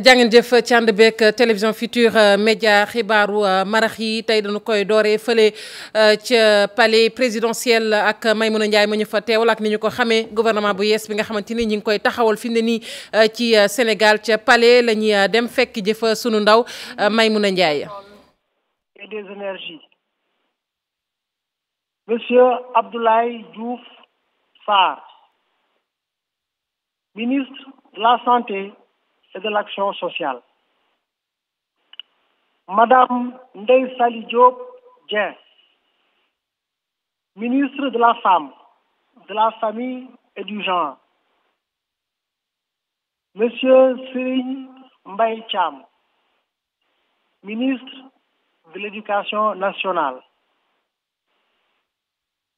jàngeen jëf ci ànd beeg télévision Futurs Médias xibaaru marax yi tey dañu koy dooree fële ca palais présidentiel ak Maymouna Ndiaye ma ñu fa teewal ak ni ñu ko xamee gouvernement bu yees bi nga xamante ni ñi ngi koy taxawal fi mu ne nii ci Sénégal ca palais la ñuy dem fekk jëfa sunu ndaw Maymouna Ndiaye. Et des énergies. Monsieur Abdoulaye Diouf Sarr, ministre de la Santé et de l'Action sociale. Madame Ndeye Saly Diop Dieng, ministre de la Femme, de la Famille et du Genre. Monsieur Serigne Mbaye Thiam, ministre de l'Éducation nationale.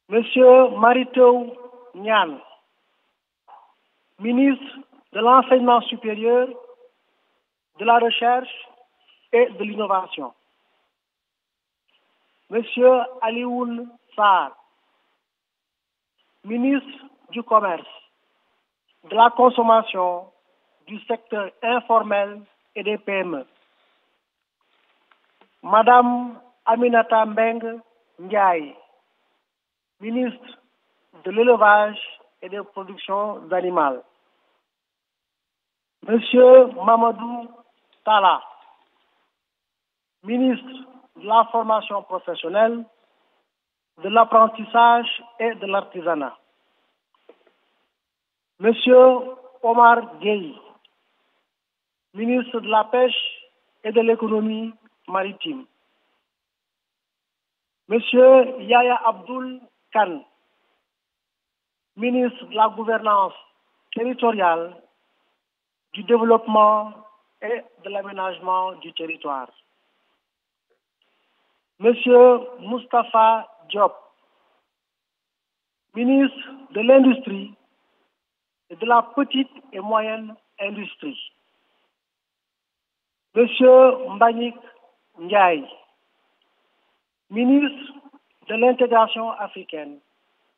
Monsieur Mary Teuw Niane, ministre de l'Enseignement supérieur, de la Recherche et de l'Innovation. Monsieur Alioune Sarr, ministre du Commerce, de la Consommation, du secteur informel et des PME. Madame Aminata Mbengue Ndiaye, ministre de l'Élevage et des Productions animales. Monsieur Mamadou Talla, ministre de la Formation professionnelle, de l'apprentissage et de l'artisanat. Monsieur Omar Gueye, ministre de la Pêche et de l'Économie maritime. Monsieur Yaya Abdoul Kane, ministre de la Gouvernance territoriale, du Développement et de l'Aménagement du territoire. Monsieur Moustapha Diop, ministre de l'Industrie et de la Petite et Moyenne Industrie. Monsieur Mbagnick Ndiaye, ministre de l'Intégration africaine,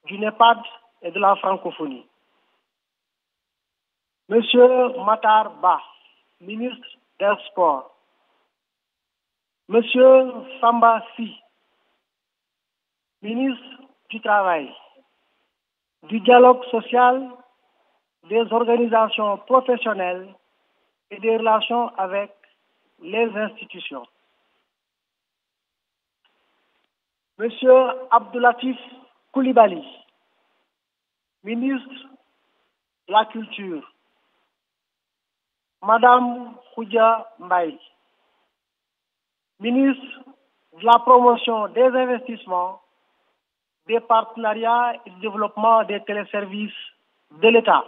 du NEPAD et de la francophonie. Monsieur Matar Ba, ministre des Sports. Monsieur Samba Sy, ministre du Travail, du Dialogue social, des organisations professionnelles et des relations avec les institutions. Monsieur Abdoulatif Coulibaly, ministre de la Culture. Madame Khoudia Mbaye, ministre de la Promotion des investissements, des partenariats et du développement des téléservices de l'État.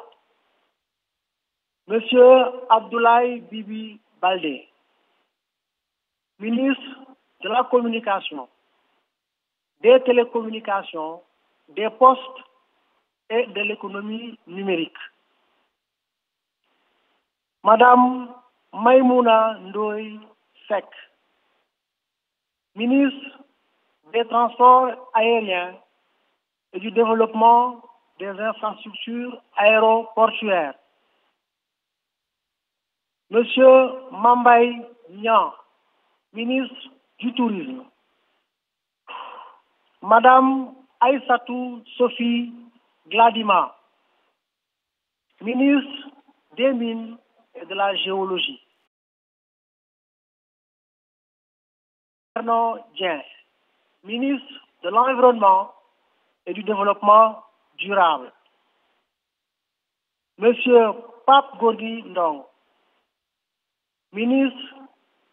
Monsieur Abdoulaye Bibi Baldé, ministre de la Communication, des télécommunications, des postes et de l'économie numérique. Madame Maymouna Ndoye Seck, ministre des Transports aériens et du Développement des infrastructures aéroportuaires. Monsieur Mambay Niang, ministre du Tourisme. Madame Aïssatou Sophie Gladima, ministre des Mines et de la Géologie. Arnaud Dieng, ministre de l'Environnement et du Développement durable. Monsieur Pape Gorgui Ndong, ministre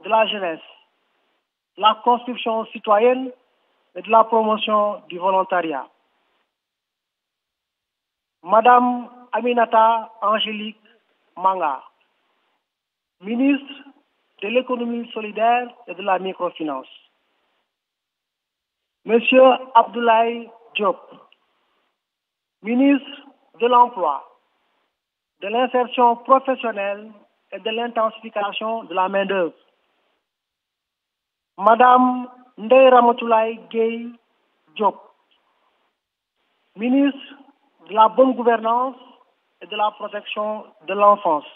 de la Jeunesse, de la Construction citoyenne et de la promotion du volontariat. Madame Aminata Angélique Manga, ministre de l'économie solidaire et de la microfinance. Monsieur Abdoulaye Diop, ministre de l'Emploi, de l'insertion professionnelle et de l'intensification de la main-d'œuvre. Madame Ndeye Ramatoulaye Gueye Diop, ministre de la bonne gouvernance et de la protection de l'enfance.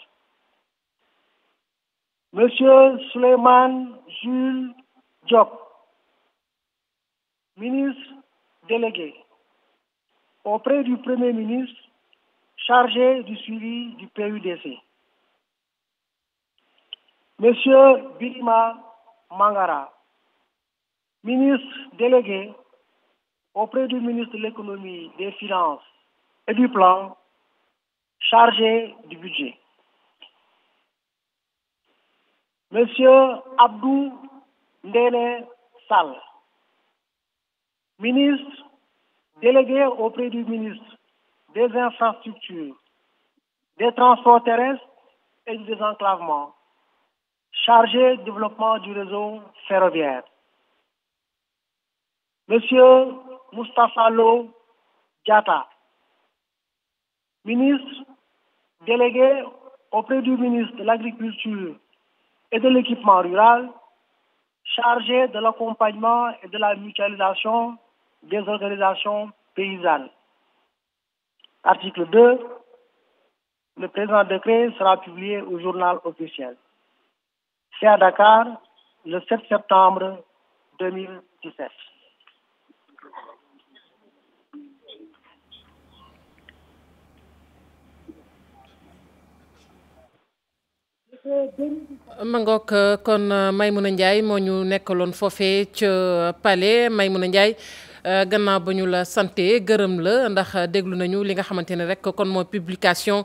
Monsieur Souleymane Jules Diop, ministre délégué auprès du Premier ministre chargé du suivi du PUDC. Monsieur Birima Mangara, ministre délégué auprès du ministre de l'Économie, des Finances et du Plan, chargé du budget. Monsieur Abdou Ndéné Sall, ministre délégué auprès du ministre des Infrastructures, des Transports terrestres et du désenclavement, chargé du développement du réseau ferroviaire. Monsieur Moustapha Lo Diatta, ministre délégué auprès du ministre de l'Agriculture et de l'Équipement rural, chargé de l'accompagnement et de la mutualisation des organisations paysannes. Article 2. Le présent décret sera publié au journal officiel. Fait à Dakar le 7 septembre 2017. mangook kon Maimouna Ndiaye moo ñu nekkaloon foofee ca Palais. Maimouna Ndiaye gannaaw ba ñu la santé gërëm la ndax déglu nañu li nga xamante ne rek kon moo publication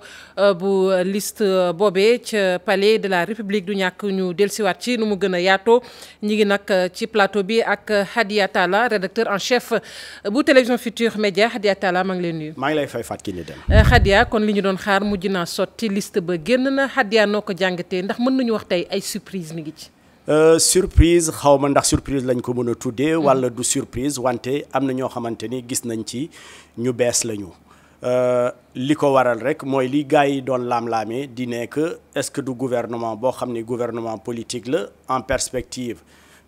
bu liste boobee ca Palais de la République. du ñàkk ñu dellusiwaat ci nu mu gën a yaatoo. ñi ngi nag ci plateau bi ak Hadia Talla, rédacteur en chef bu télévision Futurs Médias. Hadia Talla maa ngi leen nuyu. maa ngi lay fay Fatou Kiné Deme. Hadia, kon li ñu doon xaar mujj naa sotti, liste ba génn na. Hadia, noo ko jàngatee ndax mën nañu wax tey ay surprise mi ngi ci. Surprise xaw ma ndax surprise lañ ko mën a tuddee wala du surprise, wante am na ñoo xamante ni gis nañ ci ñu bees lañu. li ko waral rek mooy li gars yi doon laam-laamee di nekk est-ce que du gouvernement boo xam ne gouvernement politique la en perspective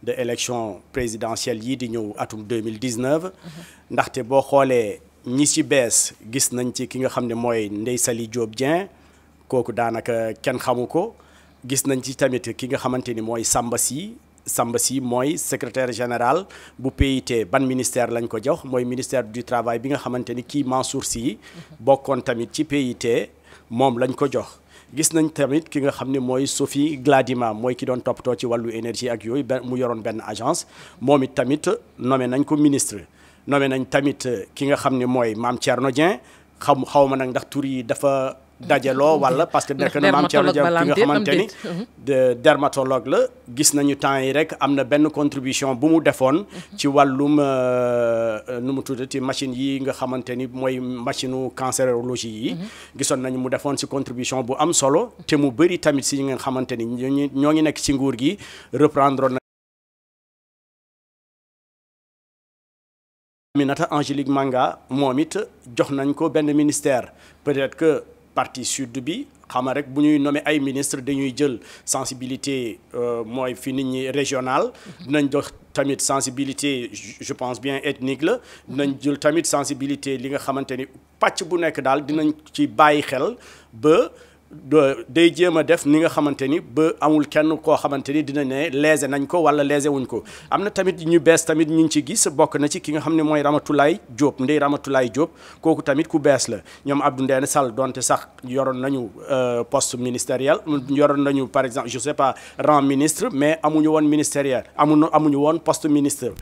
de élection présidentielle yi di ñëw atum 2019. ndaxte boo xoolee ñi ci bees gis nañ ci ki nga xam ne mooy Ndeye Saly Diop Dieng, kooku daanaka kenn xamu ko. gis nañ ci tamit ki nga xamante ni mooy Samba Sy mooy secrétaire général bu PIT. ban ministère lañ ko jox mooy ministère du travail bi nga xamante ni kii Mansour Sy bokkoon tamit ci PIT moom lañ ko jox. gis nañ tamit ki nga xam ne mooy Sophie Gladima mooy ki doon toppatoo ci wàllu énergie ak yooyu mu yoroon benn agence, moom it tamit nommé nañ ko ministre. nommé nañ tamit ki nga xam ne mooy Mame Thierno Dieng, xaw ma nag ndax tur yi dafa dajaloo wala parce que nekk na Mame Thierno Dieng ki nga xamante ni dermatologue la. gis nañu temps yi rek am na benn contribution bu mu defoon ci wàllum nu mu tuddati machine yi nga xamante ni mooy machine u cancérologie yi. gisoon nañu mu defoon ci contribution bu am solo te mu bëri tamit si ñi nga xamante ni ñoo ngi nekk ci nguur gi reprendre na. Aminata Angélique Manga moom it jox nañ ko benn ministère. peut-être que partie sud bi xama rek bu ñuy nommer ay ministre dañuy jël sensibilité mooy fi nit ñi régional. dinañ jox tamit sensibilité je pense bien ethnique la. dinañ jël tamit sensibilité li nga xamante ni pàcc bu nekk daal dinañ ci bàyyi xel ba day jéem a def ni nga xamante ni ba amul kenn koo xamante ni dina ne lésé nañ ko wala lésé wuñ ko. am na tamit ñu bees tamit ñu ngi ci gis bokk na ci ki nga xam ne mooy Ramatoulaye Diop, Ndeye Ramatoulaye Diop, kooku tamit ku bees la. ñoom Abdou Ndéné Sall donte sax yoroon nañu poste ministériel, yoroon nañu par exemple je sais pas rang ministre, mais amuñu woon ministériel amuñu woon poste ministre.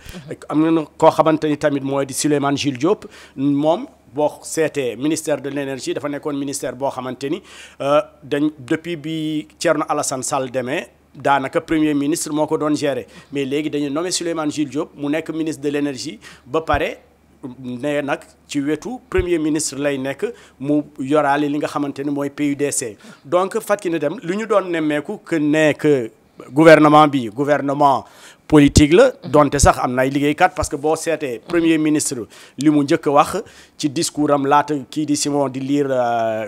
am na koo xamante ni tamit mooy di Souleymane Jules Diop, moom boo seetee ministère de l'énergie dafa nekkoon ministère boo xamante ni depuis bi Thierno Alassane Sall demee daanaka premier ministre moo ko doon gérer, mais léegi dañu nommé Souleymane Jules Diop mu nekk ministre de l'énergie ba pare ne nag ci wetu premier ministre lay nekk mu yoraale li nga xamante ni mooy PUDC. donc Fatou Kiné Deme lu ñu doon nemmeeku que nekk gouvernement bi gouvernement politique la donte sax am na ay liggéeykat parce que boo seetee premier ministre li mu njëkk a wax ci discours am laata kii di Simon di lire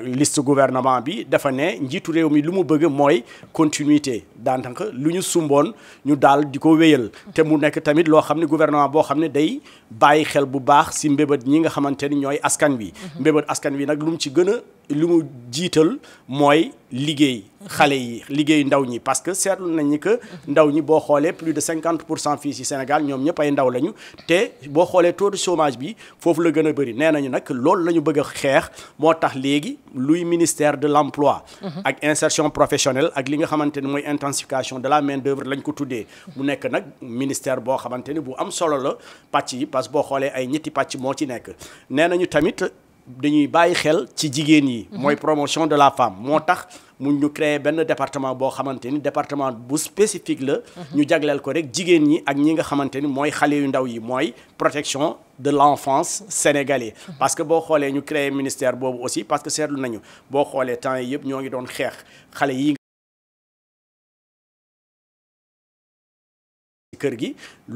liste gouvernement bi dafa ne njiitu réew mi lu mu bëgg mooy continuité daanaka lu ñu sumboon ñu daal di ko wéyal te mu nekk tamit loo xam ne gouvernement boo xam ne day bàyyi xel bu baax si mbébét ñi nga xamante ni ñooy askan wi mbébét askan wi nag lu mu ci gën a lu mu jiital mooy liggéey xale yi liggéey ndaw ñi parce que seetlu nañ ni que ndaw ñi boo xoolee plus de 50% fii ci Sénégal ñoom ñëpp ay ndaw lañu te boo xoolee taux de chômage bi foofu la gën a bëri nee nañu nag loolu la ñu bëgg a xeex moo tax léegi luy ministère de l'emploi ak insertion professionnelle ak li nga xamante ni mooy intensification de la main d'œuvre lañ ko tuddee mu nekk nag ministère boo xamante ni bu am solo la pàcc yi parce que boo xoolee ay ñetti pàcc moo ci nekk nee nañu tamit dañuy bàyyi xel ci jigéen yi mooy promotion de la femme moo tax mu ñu créer benn département boo xamante ni département bu spécifique la ñu jagleel ko rek jigéen ñi ak ñi nga xamante ni mooy xale yu ndaw yi mooy protection de l'enfance sénégalais parce que boo xoolee ñu créer ministère boobu aussi parce que seetlu nañu boo xoolee temps yi yëpp ñoo ngi doon xeex xale yi kër gi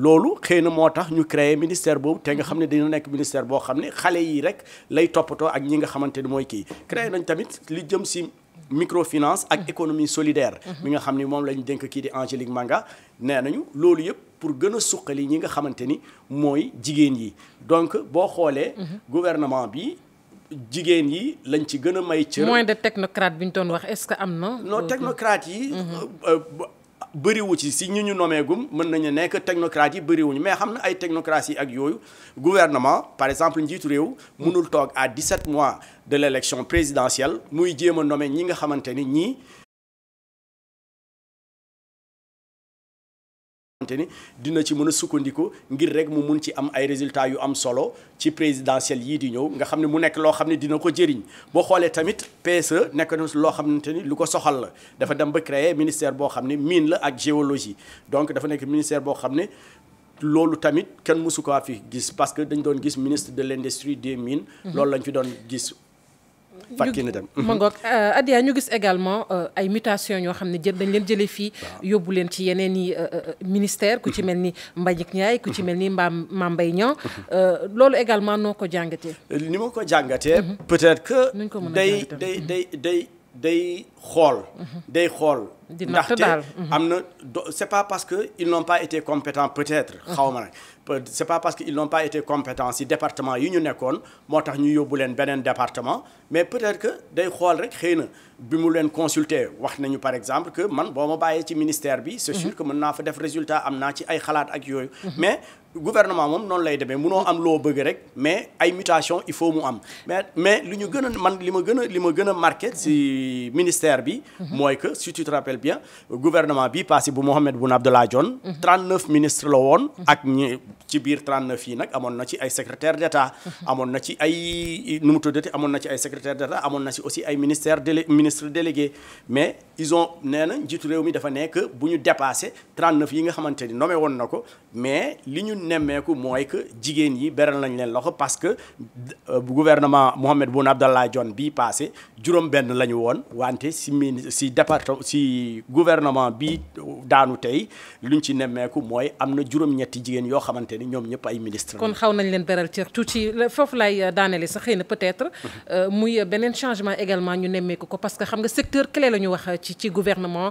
loolu xëy na moo tax ñu créer ministère boobu te nga xam ne dina nekk ministère boo xam ne xale yi rek lay toppatoo ak ñi nga xamante ni mooy kii créer nañ tamit li jëm si microfinance ak économie solidaire mi nga xam ni moom lañu dénk kii di Angélique Manga nee nañu loolu yëpp pour gën a suqali ñi nga xamante ni mooy jigéen yi donc boo xoolee gouvernement bi jigéen yi lañ ci gën a may cër moins de technocrate bi ñu doon wax est-ce que am na non technocrate yi bëriwu ci si ñu nommé gum mën nañu nekk technocrates yi bëriwuñu mais xam na ay technocrates yi ak yooyu gouvernement par exemple njiitu réew mënul toog à 17 mois de l'élection présidentielle muy jéem a nommé ñi nga xamante ni ñii dina ci mën a sukkandiku ngir rek mu mun ci am ay résultats yu am solo ci présidentielle yii di ñëw nga xam ne mu nekk loo xam ne dina ko jëriñ boo xoolee tamit PSE nekk na loo xamante ni lu ko soxal la dafa dem ba créer ministère boo xam ne mine la ak géologie donc dafa nekk ministère boo xam ne loolu tamit kenn mësu ko fi gis parce que dañ doon gis ministre de l'industrie des mines loolu lañ fi doon gis fakki na dem mangoog Adia ñu gis également ay mutations yoo xam ne dañ leen jëlee fii yóbbu leen ci yeneen i ministère ku ci mel ni Mbagnick Ndiaye ku ci mel ni Mame Mbaye Niang loolu également noo ko jàngatee ni ma ko jàngatee peut-être que day xool ndaxte am na c'est pas parce que ils n'ont pas été compétents peut-être xaw ma nag c'est pas parce que ils n'ont pas été compétents ci département yi ñu nekkoon moo tax ñu yóbbu leen beneen département mais peut-être que day xool rek xëy na bi mu leen consulter wax nañu par exemple que man boo ma bàyyee ci ministère bi c'est sûr que mën naa fa def résultat am naa ci ay xalaat ak yooyu mais gouvernement moom noonu lay demee munoo am loo bëgg rek mais ay mutation il faut mu am mais lu ñu gën a man li ma gën a marqué ci ministère bi mooy que si tu te rappelles bien gouvernement bi passé bu Mohamed Boun Abdallah Dionne 39 ministres la woon ak ñi ci biir 39 yi nag amoon na ci ay secrétaire d'État amoon na ci ay nu mu tuddati amoon na ci ay secrétaire d'État amoon na ci aussi ay ministres délégués mais ils ont nee na njiitu réew mi dafa nekk bu ñu dépassé 39 yi nga xamante ni nommé woon na ko mais li ñu nemmeeku mooy que jigéen yi beral nañ leen loxo parce que gouvernement Mohamed Boun Abdallah Dionne bii passé juróom-benn la ñu woon wante si département si gouvernement bi daanu tey luñ ci nemmeeku mooy am na juróom-ñetti jigéen yoo xamante ni ñoom ñëpp ay ministre kon xaw nañ leen beral cër tuuti foofu lay daanele sax xëy na peut-être muy beneen changement également ñu nemmeeku ko parce que xam nga secteur clé la ñu wax ci gouvernement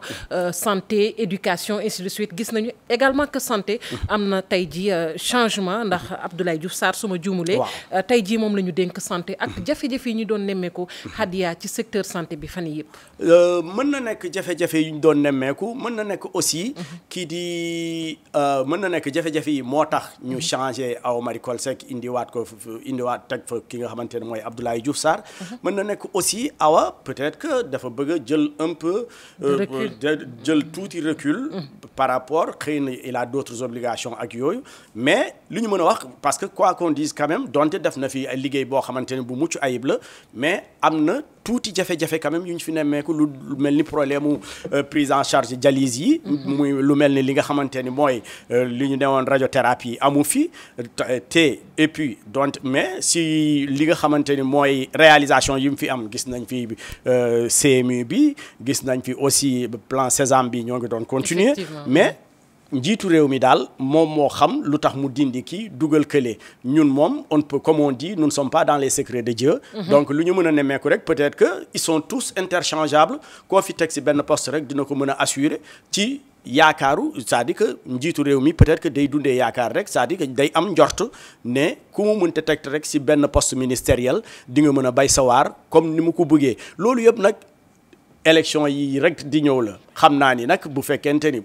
santé éducation ainsi de suite gis nañu également que santé am na tey ji changement ndax Abdoulaye Diouf Sarr suma juumulee tey jii moom la ñu dénk santé ak jafe-jafe yi ñu doon nemmeeku Hadia ci secteur santé bi fan yii yëpp mën na nekk jafe-jafe yi ñu doon nemmeeku mën na nekk aussi kii di mën na nekk jafe-jafe yi moo tax ñu changé Awa Marie Coll Seck indiwaat teg fa ki nga xamante ne mooy Abdoulaye Diouf Sarr mën na nekk aussi Awa peut-être que dafa bëgg a jël un peu jël tuuti recul par rapport xëy na il a d'autres obligations ak yooyu mais li ñu mën a wax parce que quoi qu'on dise quand même donte def na fi ay liggéey boo xamante ne bu mucc ayib la mais am na tuuti jafe-jafe quand même yu ñu fi nemmeeku lu mel ni problème mu prise en charge dialyse yi muy lu mel ni li nga xamante ni mooy li ñu newoon radiothérapie amu fi te et puis donc mais si li nga xamante ni mooy réalisation yi mu fi am gis nañ fi CMU bi gis nañ fi aussi plan Sésame bi ñoo ngi doon continuer mais njiitu réew mi daal moom moo xam lu tax mu dindi kii dugal kële ñun moom on peut comme on dit nous ne sommes pas dans les secrets de Dieu. Donc lu ñu mën a nemmeeku rek peut-être que ils sont tous interchangeables koo fi teg ci benn poste rek dina ko mën a assurer ci yaakaaru c'est-à-dire que njiitu réew mi peut-être que day dundee yaakaar rek c'est-à-dire que day am njort ne ku mu mënta teg rek ci benn poste ministériel di nga mën a bay sawaar comme ni mu ko bëggee loolu yëpp nag élection yi rek di ñëw la xam naa ni nag bu fekkente ni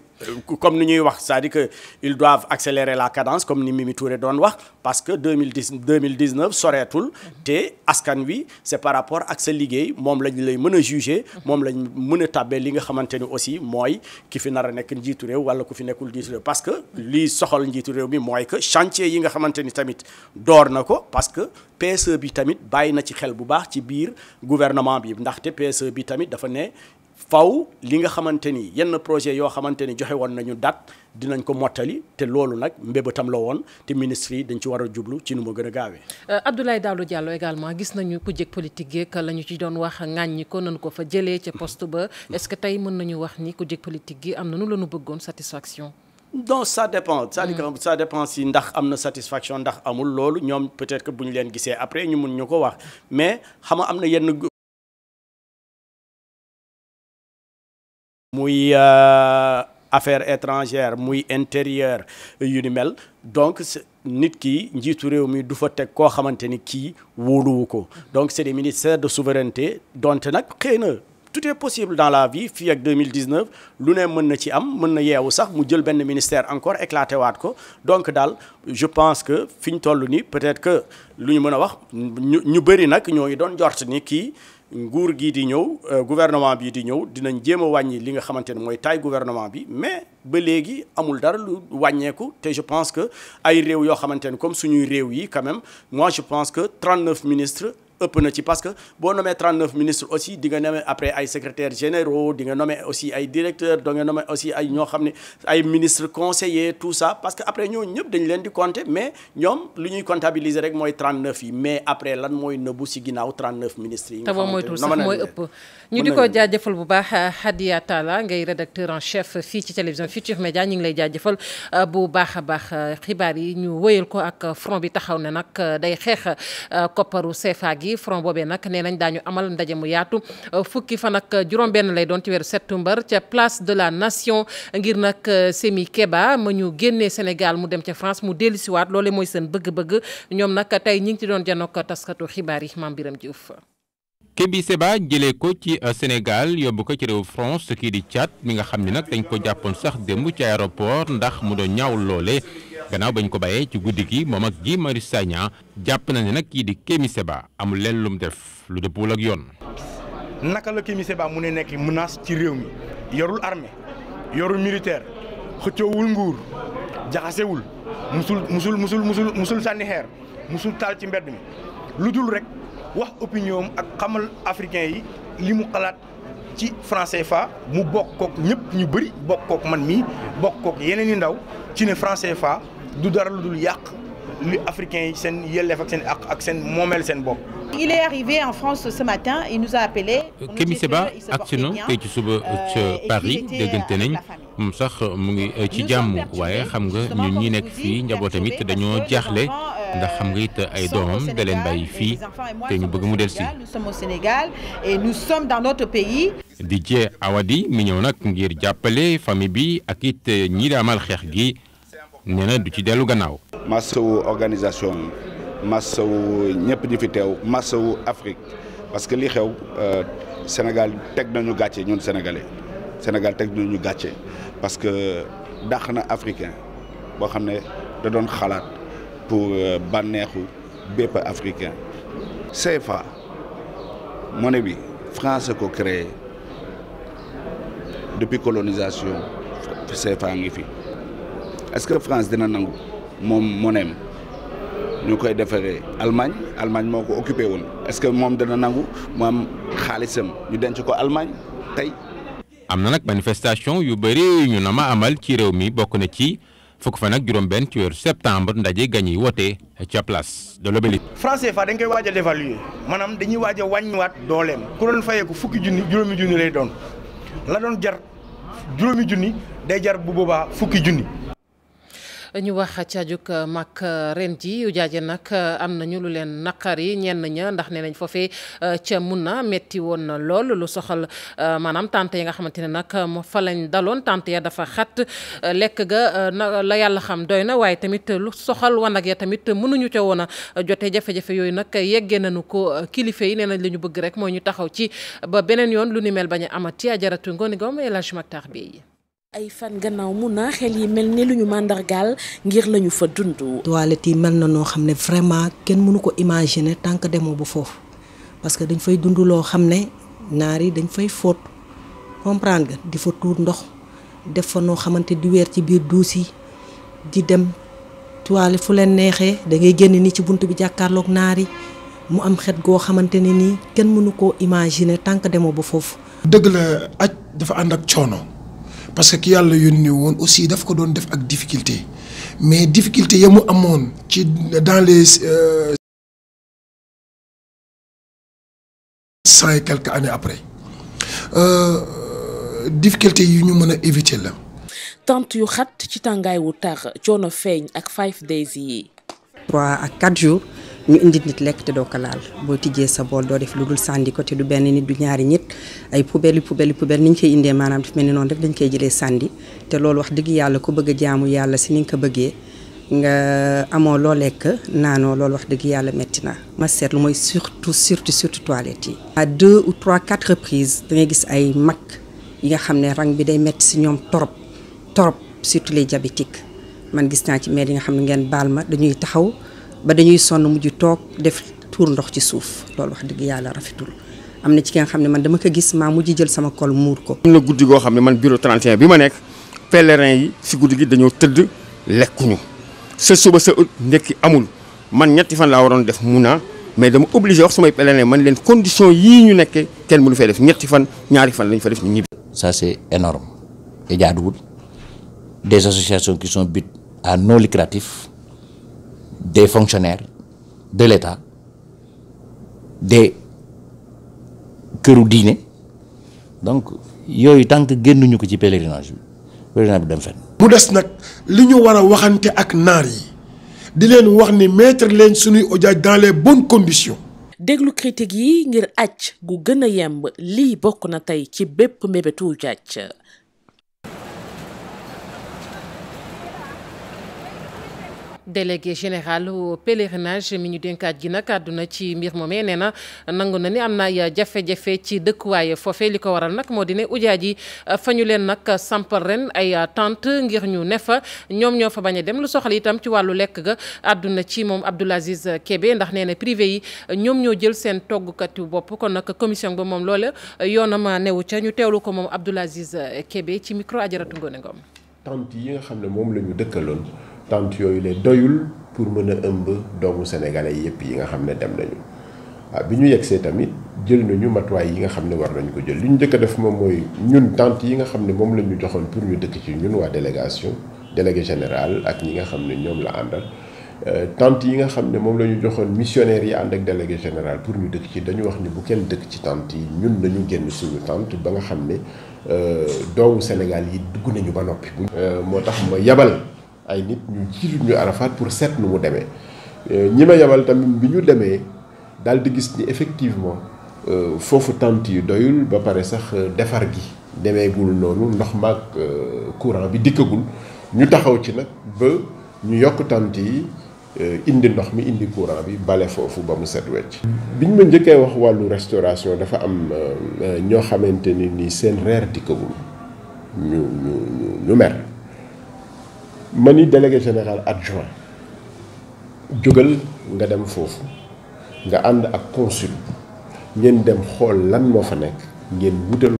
comme ni ñuy wax c'est-à-dire que ils doivent accélérer la cadence comme ni Mimi Touré doon wax parce que 2019 soreetul te askan wi c'est par rapport ak sa liggéey moom lañ lay mën a juger moom lañ mën a tàbbee li nga xamante ni aussi mooy ki fi nar a nekk njiitu réew wala ku fi nekkul njiitu réew parce que lii soxal njiitu réew mi mooy que chantier yi nga xamante ni tamit door na ko parce que PSE bi tamit bàyyi na ci xel bu baax ci biir gouvernement bi ndaxte PSE bi tamit dafa ne faw li nga xamante ni yenn projet yoo xamante ni joxe woon nañu date dinañ ko mottali te loolu nag mbébétam la woon te ministre yi dañ ci war a jublu ci nu ma gën a gaawee. Abdoulaye Daouda Diallo également gis nañu ku jëkk politique yeeg la ñu ci doon wax ŋàññi ko nañu ko fa jëlee ca poste ba est-ce que tey mën nañu wax ni ku jëkk politique gi am na nu la ñu bëggoon satisfaction. donc ça dépend c'est-à-dire que ça dépend si ndax am na satisfaction ndax amul loolu ñoom peut-être que bu ñu leen gisee après ñu mun ñu ko wax mais xam nga am na yenn. muy affaires étrangères muy intérieur yu ni mel donc nit ki njiitu réew mi du fa teg koo xamante ni kii wóoluwu ko donc c'est des ministères de souveraineté donte nag xëy na tout est possible dans la vie fii ak 2019 lu ne mën na ci am mën na yeewu sax mu jël benn ministère encore éclaté waat ko donc daal je pense que fi ñu toll nii peut-être que lu ñu mën a wax ñu bëri nag ñoo ngi doon jort ni kii nguur gii di ñëw gouvernement bii di ñëw dinañ jéem a wàññi li nga xamante ne mooy taille gouvernement bi mais ba léegi amul dara lu wàññeeku te je pense que ay réew yoo xamante ne comme suñuy réew yi quand même moi je pense que 39 ministres ëpp na ci parce que boo nommé 39 ministres aussi di nga nommé après ay secrétaires généraux di nga nommé aussi ay directeurs di nga nommé aussi ay ñoo xam ne ay ministres conseillers tout ça parce que après ñooñu ñëpp dañ leen di compter mais ñoom lu ñuy comptabiliser rek mooy 39 yi mais après lan mooy nëbbu si ginnaaw 39 ministres yi. nga xamante ne sax mooy ëpp. ñu di ko jaajëfal bu baax Hadia Talla ngay rédacteur en chef fii ci télévision Futurs Médias ñu ngi lay jaajëfal bu baax a baax xibaar yi ñu wëyal ko ak front bi taxaw ne nag day xeex kopparu CFA gi front boobee nag nee nañ daañu amal ndaje mu yaatu fukki fan ak juróom-benn lay doon ci weeru septembre ca place de la nation ngir nag Semi Keba ma ñu génnee Sénégal mu dem ca France mu dellusiwaat loole mooy seen bëgg-bëgg ñoom nag tey ñi ngi ci doon janook taskatu xibaar yi Mame Birame Diouf. Kébi Séba jëlee ko ci Sénégal yóbbu ko ci réew France kii di Tchad mi nga xam ne nag dañ ko jàppoon sax démb ci aéroport ndax mu doon ñaawul loole gannaaw bañ ko bàyyee ci guddi gi moom ak Guy Marius Sagna jàpp na ne nag kii di Kémi Séba amul leen lu mu def lu dëppul ak yoon. naka la Kémi Séba mu ne nekk menace ci réew mi yorul armée yorul militaire xëccoowul nguur jaxasewul musul sànni xeer musul taal ci mbedd mi lu dul rek wax opinion ak xamal africain yi li mu xalaat ci franc CFA mu bokk kook ñëpp ñu bëri bokk kook man mii bokk kook yeneen i ndaw ci ne franc CFA du dara lu dul yàq li africains yi seen yelleef ak seen ak seen moomeel seen bopp. Il est arrivé en France ce matin, il nous a appelé. Kémi Séba agsi na tey ci suba ca Paris déggante nañ moom sax mu ngi ci jàmm waaye xam nga ñun ñi nekk fii njaboot tamit dañoo jaaxle ndax xam nga it ay doomam da leen bàyyi fii te ñu bëgg mu dellusi. Nous sommes au Sénégal et nous sommes dans notre pays. Didier Awadi mi ñëw nag ngir jàppale famille bi ak it ñi di amal xeex gi nee na du ci dellu gannaaw. massawu organisation massawu ñëpp ñi fi teew massawu Afrique parce que li xew Sénégal teg nañu gàcce ñun Sénégal teg nañu gàcce parce que dàq na africain boo xam ne da doon xalaat pour bànneexu bépp africain. CFA monnaie bi France ko créé depuis colonisation CFA ngi fi est-ce que France dina nangu moom monnaie ñu koy defaree Allemagne moo ko occupé woon est-ce que moom dana nangu mu am xaalisam ñu denc ko Allemagne tey. am na nag manifestation yu bëri ñu na ma amal ci réew mi bokk na ci fukk fan ak juróom-benn ci weeru septembre ndaje gañ yi woote ca place de l'Obélisque. franc CFA dañ koy waaj a dévaluer maanaam dañuy waaj a wàññiwaat dooleem ku doon fayeeku fukki junni juróomi junni lay doon la doon jar juróomi junni day jar bu boobaa fukki junni. ñu wax cajuk mag ren ji ujaaje nag am nañu lu leen naqari ñenn ña ndax nee nañ foofee ca mun na metti woon na lool lu soxal maanaam tante yi nga xamante ne nag fa lañ daloon tante ya dafa xat lekk ga la yàlla xam doy na waaye tamit lu soxal wanag ya tamit mënuñu ca woon a jote jafe-jafe yooyu nag yeggee nañu ko kilifa yi nee nañ li ñu bëgg rek mooy ñu taxaw ci ba beneen yoon lu ni mel bañ a amati ajaratu Ngoni Ngom El Hadj Mactar Bey. ay fan gannaaw mun na xel yi mel ni lu ñu màndargaal ngir lañu fa dund. toilette yi mel na noo xam ne vraiment kenn mënu ko imaginer tant que demoo ba foofu parce que dañ fay dund loo xam ne naar yi dañ fay fóot comprendre nga di fa tuur ndox def fa noo xamante di weer ci biir duus yi di dem toilette fu leen neexee da ngay génn ni ci bunt bi jàkkaarloog naar yi mu am xet goo xamante ne nii kenn mënu koo imaginer tant que demoo ba foofu. dëgg la aj dafa ànd ak coono. parce que ki yàlla yónni woon aussi daf ko doon def ak difficulté mais difficulté ya mu amoon ci dans les 100 et quelques années après difficulté yi ñu mën a éviter la. tant yu xat ci tàngaay wu tar coono feeñ ak 5 days yi. 3 ak 4 jours ñu indi nit lekk te doo ko laal boo tijjee sa bool doo def lu dul sànni ko te du benn nit du ñaari nit ay poubelle ni ñu koy indee maanaam daf mel ni noonu rek dañ koy jëlee sànni te loolu wax dëgg yàlla ku bëgg a jaamu yàlla si ni nga ko bëggee nga amoo loo lekk naanoo loolu wax dëgg yàlla metti na ma seetlu mooy surtout toilettes yi. à 2 ou 3 4 reprises da ngay gis ay mag yi nga xam ne rang bi day metti si ñoom torop surtout les diabétiques man gis naa ci maire yi nga xam ne ngeen baal ma dañuy taxaw. ba dañuy sonn mujj toog def tuur ndox ci suuf loolu wax dëgg yàlla rafetul am na ci ki nga xam ne man dama ko gis maa mujj jël sama kol muur ko. am na guddi goo xam ne man bureau 31 bi ma nekk pèlerin yi si guddi gi dañoo tëdd lekkuñu sa suba sa ndekki amul man ñetti fan laa waroon def Mouna mais dama obligé wax samay pèlerin man leen condition yii ñu nekkee kenn mënu fee def ñetti fan ñaari fan lañ fa def ñu ñibbi. Ça c'est énorme et jaaduwul des associations qui sont but à non lucratif. Des fonctionnaires de l'État des këru diine donc yooyu tant que génnuñu ko ci pèlerinage bi dem fenn. mu des nag li ñu war a waxante ak naar yi di leen wax ni mettre leen suñuy audience dans les bonnes conditions. déglu critique yi ngir acc gu gën a yemb lii bokk na tey ci bépp mbébétu jàcc. délégué général au pèlerinage mi ñu dénkaat gi nag àdduna ci mbir moomee nee na nangu na ni am na ay jafe-jafe ci dëkkuwaay foofee li ko waral nag moo di ne ujaaj yi fa ñu leen nag sampal ren ay tente ngir ñu ne fa ñoom ñoo fa bañ a dem lu soxal itam ci wàllu lekk ga àdduna ci moom Abdoul Aziz Kébé ndax nee na privé yi ñoom ñoo jël seen toggkat yu bopp kon nag commission ba moom loola yoonam newu ca ñu teewlu ko moom Abdoul Aziz Kébé ci micro Ajaratu Ngone Ngom. tente yi nga xam ne moom la ñu dëkkaloon. tente yooyu la doyul pour mën a ëmb doomu sénégalais yépp yi nga xam ne dem nañu bi ñu yegsee tamit jël nañu matuwaay yi nga xam ne war nañu ko jël li ñu njëkk a def moom mooy ñun tente yi nga xam ne moom la ñu joxoon pour ñu dëkk ci ñun waa délégation délégué général ak ñi nga xam ne ñoom la àndal tente yi nga xam ne moom la ñu joxoon missionnaires yi ànd ak délégué général pour ñu dëkk ci dañu wax ni bu kenn dëkk ci tente yi ñun nañu génn suñu tente ba nga xam ne doomu Sénégal yi dugg nañu ba noppi. moo tax ma yabal ay nit ñu jiitu ñu Arafat pour seet nu mu demee ñi ma yabal tamit bi ñu demee daal di gis ni effectivement foofu tente yi doyul ba pare sax defar gi demeegul noonu ndox maag courant bi dikkagul ñu taxaw ci nag ba ñu yokk tente yi indi ndox mi indi courant bi bale foofu ba mu set wecc. biñ ma njëkkee wax wàllu restauration dafa am ñoo xamante ni seen reer dikkagul ñu mer. ma ni délégué général adjoint jógal nga dem foofu nga ànd ak consul ngeen dem xool lan moo fa nekk ngeen wutal.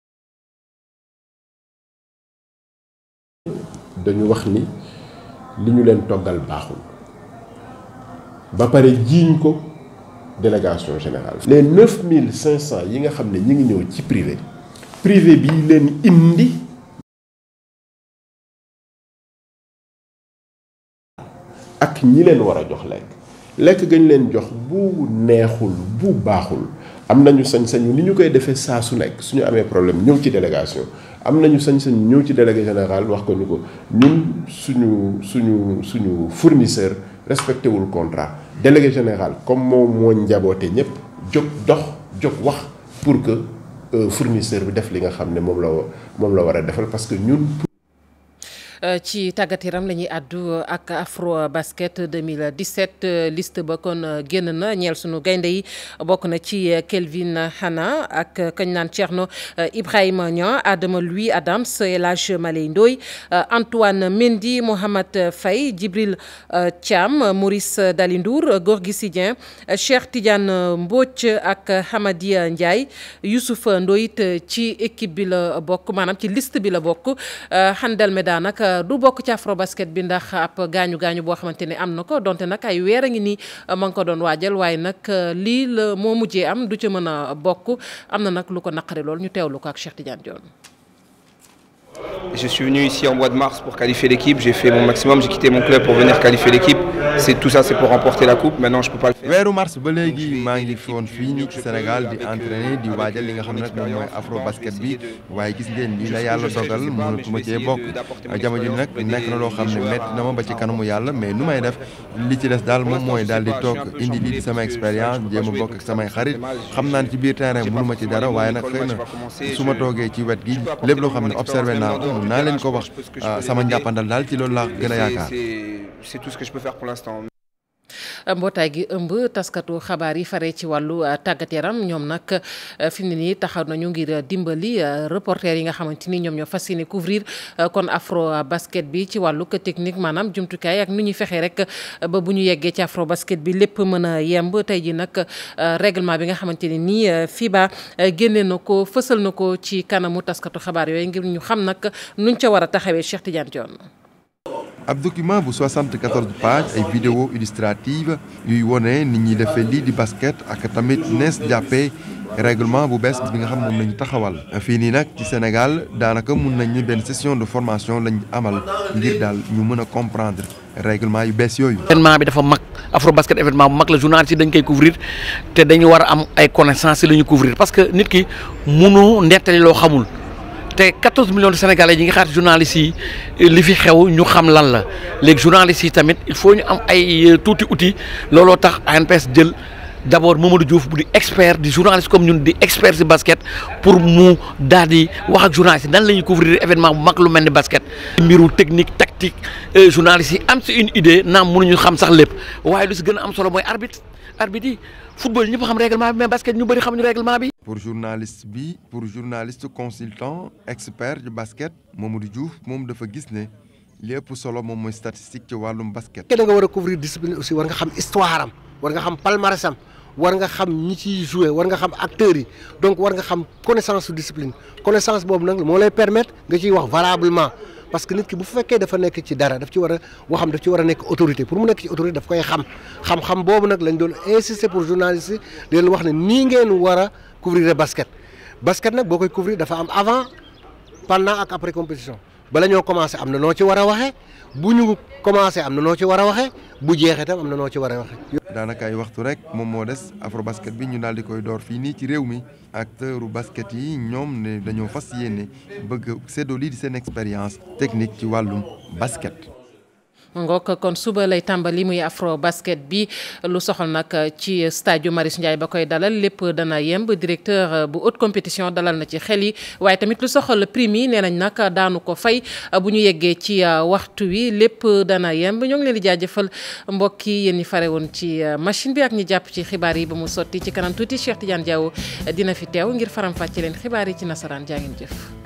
dañu wax ni li ñu leen toggal baaxul ba pare jiiñ ko délégation générale. les 9500 yi nga xam ne ñi ngi ñëw ci privé bi leen indi. ak ñi leen war a jox lekk gañ leen jox bu neexul bu baaxul am nañu sañ-sañu ni ñu koy defee saa su nekk suñu amee problème ñëw ci délégation am nañu sañ-sañu ñëw ci délégué général wax ko ni ko ñun suñu fournisseur respecté wul contrat délégué général comme moo njaboote ñëpp jóg wax pour que fournisseur bi def li nga xam ne moom la war a defal parce que ñun. ci tàggat yaram la ñuy àddu ak Afro Basket 2017 liste ba kon génn na ñeel sunu gaynde yi bokk na ci Kelvin Hana ak kañ naan Thierno Ibrahima Niang Adama Louis Adams El Hadj Maley Ndoye Antoine Mendy Mohamed Faye Djibril Thiam Maurice Dalindour Gorgui Sy Dieng Cheikh Tidiane Mbodj ak Hamadi Ndiaye Youssouf Ndoye ci équipe bi la bokk maanaam ci liste bi la bokk Handel Meda nag du bokk ci Afro Basket bi ndax ab gaañu boo xamante ne am na ko donte nag ay weer a ngi nii ma ngi ko doon waajal waaye nag lii la moo mujjee am du ca mën a bokk am na nag lu ko naqari lool ñu teewlu ko ak Cheikh Tidiane Dione. Je suis venu ici en mois de mars pour qualifier l'équipe, j'ai fait mon maximum, j'ai quitté mon club pour venir qualifier l'équipe. Tout ça c'est pour remporter la coupe. Maintenant je peux pas le faire. weeru mars ba léegi maa ngi fi woon fii nii ci Sénégal di entraîner di waajal li nga xam ne nag moom mooy Afro Basket bi waaye gis ngeen lii la yàlla dogal mënatuma cee bokk jamono ji nag nekk na loo xam ne métti na ma ba ci kanamu yàlla mais nu may def li ci des daal moom mooy daal di toog indi lii di sama expérience jéem a bokk ak samay xarit xam naa ne ci biir terrain mënu ma ci dara waaye nag xëy na su ma toogee ci wet gi lépp loo xam ne observé naa ko naa leen ko wax sama njàppandal daal ci loolu laa gën a yaakaar. C'est tout ce que je peux faire pour l'instant. mbootaay gi ëmb taskatu xabaar yi fare ci wàllu tàggat yaram ñoom nag fi mu ne nii taxaw nañu ngir dimbali reporter yi nga xamante ni ñoom ñoo fas yéene couvrir kon Afro Basket bi ci wàllu technique maanaam jumtukaay ak nu ñuy fexee rek ba bu ñu yeggee ci Afro Basket bi lépp mën a yemb tey ji nag règlement bi nga xamante ne nii FIBA génne na ko fësal na ko ci kanamu taskatu xabaar yooyu ngir ñu xam nag nuñ ca war a taxawee Cheikh Tidiane Dione. ab document bu 74 pages ay vidéo illustrative yuy wone nit ñi defee lii di basket ak tamit nees jàppee règlement bu bees bi nga xam moom lañu taxawal fii nii nag ci Sénégal daanaka mun nañ ni benn session de formation lañ amal ngir daal ñu mën a comprendre règlement yu bees yooyu. événement bi dafa mag Afro Basket événement bu mag la journaliste yi dañ koy couvrir te dañu war a am ay connaissances yi la ñu couvrir parce que nit ki munu nettali loo xamul. te 14 millions de Sénégalais yi nga xaar journalistes yi li fi xew ñu xam lan la léegi journalistes yi tamit il faut ñu am ay tuuti outils looloo tax ANPS jël d'abord Mamadou Diouf bu di expert di journaliste comme ñun di expert ci basket pour mu daal di wax ak journalistes yi nan la ñuy couvrir événement bu mag lu mel ni basket. mbiru technique tactique journalistes yi am ci une idée naam mënuñu xam sax lépp waaye lu ci gën a am solo mooy arbitre yi football ñëpp xam règlement bi mais basket ñu bëri xamuñu règlement bi. pour journaliste consultant expert du basket Mamadou Diouf moom dafa gis ne li ëpp solo moom mooy statistique ci wàllum basket. da nga war a couvrir discipline aussi war nga xam histoire am war nga xam palmarès am war nga xam ñi ciy jouer war nga xam acteurs yi donc war nga xam connaissance su discipline connaissance boobu nag moo lay permettre nga ciy wax valablement. parce que nit ki bu fekkee dafa nekk ci dara daf ci war a waxam daf ci war a nekk autorité pour mu nekk ci autorité daf koy xam boobu nag lañ doon insister pour journalistes yi di leen wax ne nii ngeen war a couvrir basket nag boo koy couvrir dafa am avant pendant ak après compétition bala ñoo commencé am na noo ci war a waxee bu ñu commencé am na noo ci war a waxee bu jeexee tam am na noo ci war a waxee. daanaka ay waxtu rek moom moo des Afro Basket bi ñu daal di koy door fii nii ci réew mi acteuru basket yi ñoom ne dañoo fas yéene bëgg séddoo lii di seen expérience technique ci wàllum basket. ngook kon suba lay tàmbali muy Afro Basket bi lu soxal nag ci stade Marius Ndiaye ba koy dalal lépp dana yemb directeur bu haute compétition dalal na ci xel yi waaye tamit lu soxal prime yi nee nañ nag daanu ko fay bu ñu yeggee ci waxtu wi lépp dana yemb ñoo ngi leen di jaajëfal mbokk yi yéen ñi fare woon ci machine bi ak ñi jàpp ci xibaar yi ba mu sotti ci kanam tuuti Cheikh Tidiane Diaw dina fi teew ngir faram-fàcce leen xibaar yi ci nasaraan jaa ngeen jëf.